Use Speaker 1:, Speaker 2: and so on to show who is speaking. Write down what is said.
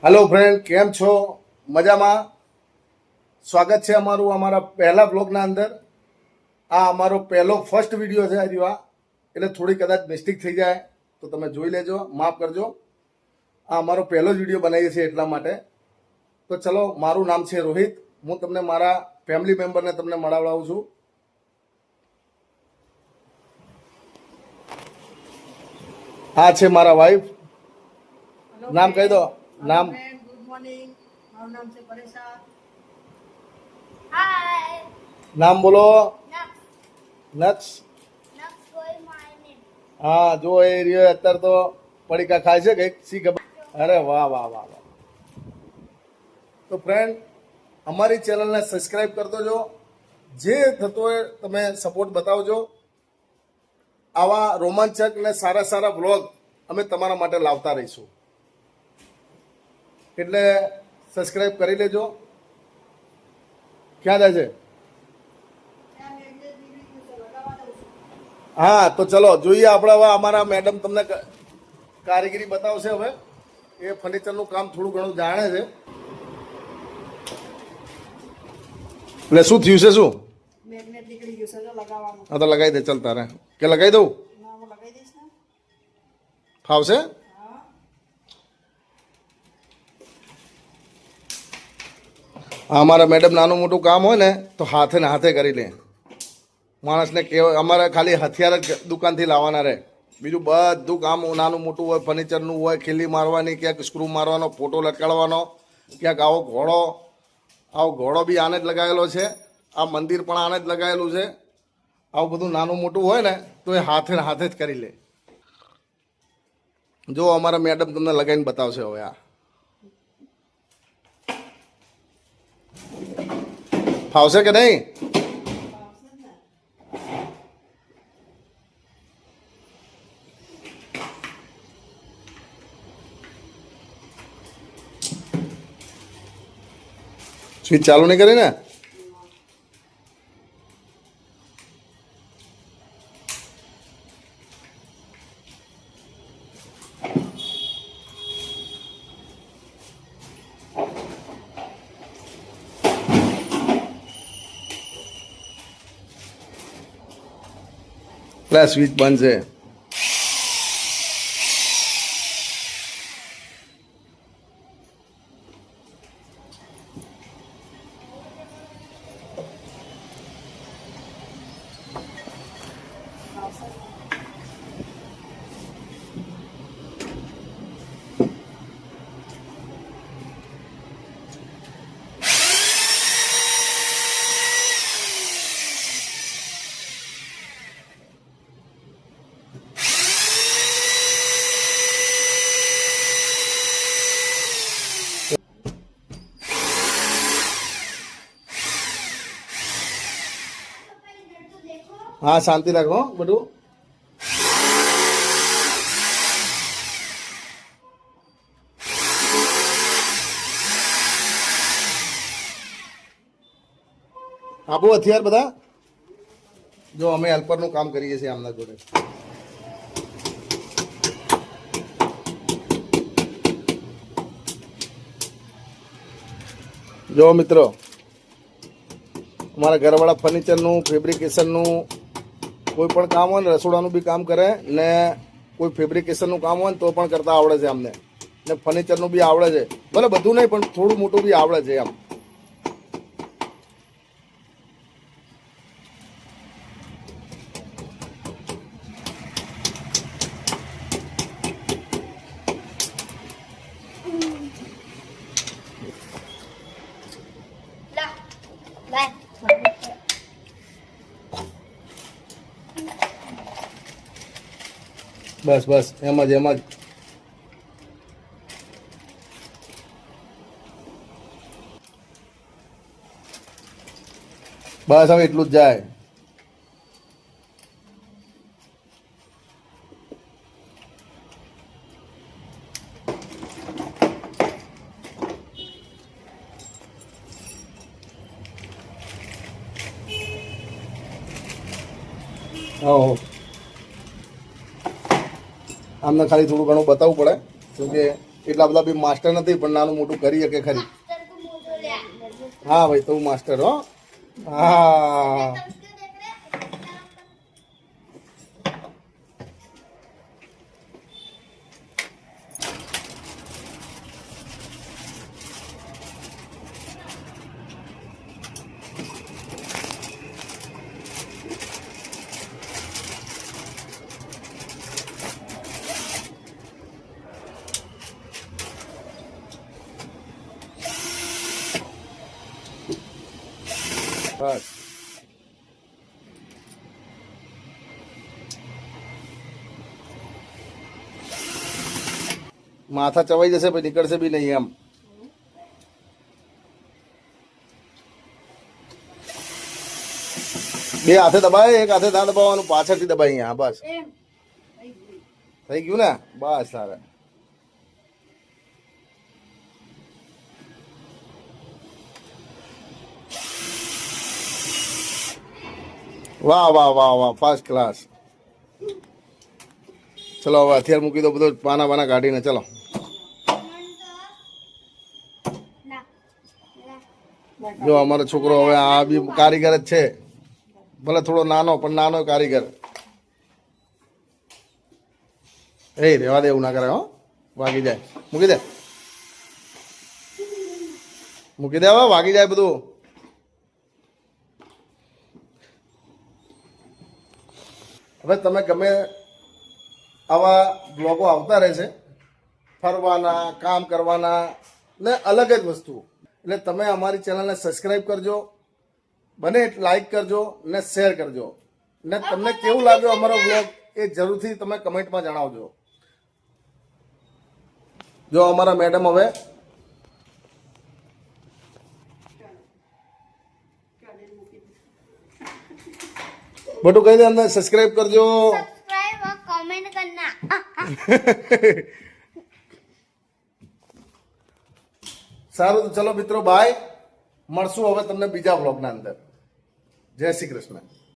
Speaker 1: Hello friend, કેમ છો? મજામાં? સ્વાગત છે અમારા પહેલા બ્લોગના અંદર. આ અમારો પહેલો ફર્સ્ટ વિડીયો છે હજુ આ, એટલે થોડી કદાચ મિસ્ટેક થઈ જાય તો તમે જોઈ લેજો, માફ કરજો. આ અમારો પહેલો જ વિડીયો બનાવીએ છીએ એટલા માટે. તો ચલો, મારું નામ છે રોહિત. હું તમને મારા ફેમિલી મેમ્બરને તમને મળાવડાવું છું. આ છે મારા વાઈફ. નામ કહી દો. નામ
Speaker 2: ગુડ મોર્નિંગ. મારું નામ છે પરેશા.
Speaker 3: Hi.
Speaker 1: નામ બોલો.
Speaker 3: Nux.
Speaker 1: Naksh.
Speaker 3: Nux going my name.
Speaker 1: હા, જો એ રહ્યો અત્યારે તો પડીકા ખાય છે કઈક શી ખબર. અરે વાહ વાહ વાહ વાહ. તો ફ્રેન્ડ, અમારી ચેનલને સબસ્ક્રાઈબ કરતો જો. જે થતો હોય તમે સપોર્ટ બતાવજો. આવા રોમાંચક ને સારા સારા વ્લોગ અમે તમારા માટે લાવતા રહીશું. એટલે સબસ્ક્રાઈબ કરી લેજો. ક્યાં જાય છે? હા, તો ચલો જોઈએ આપણે હવે. અમારા મેડમ તમને કારીગરી બતાવશે હવે. એ ફર્નિચરનું કામ થોડું ઘણું જાણે છે. એટલે શું થયું છે? શું?
Speaker 2: મેગ્નેટ નીકળી ગયું છે, જો લગાવવાનું.
Speaker 1: હા, તો લગાવી દે. ચાલ તારે કે લગાવી દઉં?
Speaker 2: ના, હું લગાવી દઈશ ને.
Speaker 1: ફાવશે?
Speaker 2: હા.
Speaker 1: અમારા મેડમ નાનું મોટું કામ હોય ને તો હાથે ને હાથે કરી લે. માણસને કહેવાય અમારે ખાલી હથિયાર જ દુકાનથી લાવવાના રહે. બીજું બધું કામ નાનું મોટું હોય, ફર્નિચરનું હોય, ખીલી મારવાની, ક્યાંક સ્ક્રૂ મારવાનો, ફોટો લટકાડવાનો, ક્યાંક આવો ઘોડો બી આને જ લગાવેલો છે. આ મંદિર પણ આને જ લગાવેલું છે. આવું બધું નાનું મોટું હોય ને તો એ હાથે ને હાથે જ કરી લે. જો અમારા મેડમ તમને લગાવીને બતાવશે હવે. આ ફાવશે કે નહીં? સ્વિચ ચાલુ નહીં કરી ને? સ્વિચ બંધ છે. હા, શાંતિ રાખો બધું. આપો હથિયાર બધા. જો અમે હેલ્પરનું કામ કરીએ છીએ આમના જોડે. જો મિત્રો, અમારા ઘરવાળા ફર્નિચરનું, ફેબ્રિકેશનનું કોઈ પણ કામ હોય ને, રસોડાનું બી કામ કરે ને કોઈ ફેબ્રિકેશનનું કામ હોય ને તો પણ કરતા આવડે છે અમને. ને ફર્નિચરનું બી આવડે છે. ભલે બધું નહીં પણ થોડું મોટું બી આવડે છે એમ.
Speaker 3: La. Bye.
Speaker 1: બસ બસ, એમ જ એમ જ. બસ હવે એટલું જ જાય. આમને ખાલી થોડું ઘણું બતાવવું પડે કેમ કે એટલા બધા બી માસ્ટર નથી, પણ નાનું મોટું કરી શકે ખરી.
Speaker 3: मास्टर को मुंह धो लिया
Speaker 1: હા ભાઈ, તો હું માસ્ટર હો. હા
Speaker 3: तब क्यों देख रहे
Speaker 1: બસ. માથા ચવાઈ જશે પછી નીકળશે બી નહીં એમ. બે હાથે દબાય, એક હાથે ના દબાવવાનું, પાછળથી દબાય અહીંયા. બસ
Speaker 2: એમ થઈ ગયું.
Speaker 1: થઈ ગયું ને? બસ સારા. વાહ વાહ વાહ વાહ, ફર્સ્ટ ક્લાસ. ચલો હવે હથિયાર મૂકી દો, બધો પાના બાના કાઢીને. ચલો
Speaker 3: ना ना
Speaker 1: જો અમારો છોકરો હવે આ બી કારીગર જ છે, ભલે થોડો નાનો પણ નાનો કારીગર. એ રેવા દે, એવું ના કરે હો, વાગી જાય. મૂકી દે, મૂકી દે, હવે વાગી જાય બધું. હવે તમે ગમે આવા બ્લોગો આવતા રહેશે, ફરવાના, કામ કરવાના ને અલગ જ વસ્તુ. એટલે તમે અમારી ચેનલને સબસ્ક્રાઈબ કરજો, બને લાઈક કરજો ને શેર કરજો. ને તમને કેવું લાગ્યો અમારો બ્લોગ એ જરૂરથી તમે કમેન્ટમાં જણાવજો. જો અમારા મેડમ હવે બટુ કહી દે, અંદર સબસ્ક્રાઈબ કરજો.
Speaker 3: सब्सक्राइब और कमेंट करना
Speaker 1: સારું, તો ચલો મિત્રો, બાય. મળશું હવે તમને બીજા બ્લોગના અંદર. જય શ્રી કૃષ્ણ.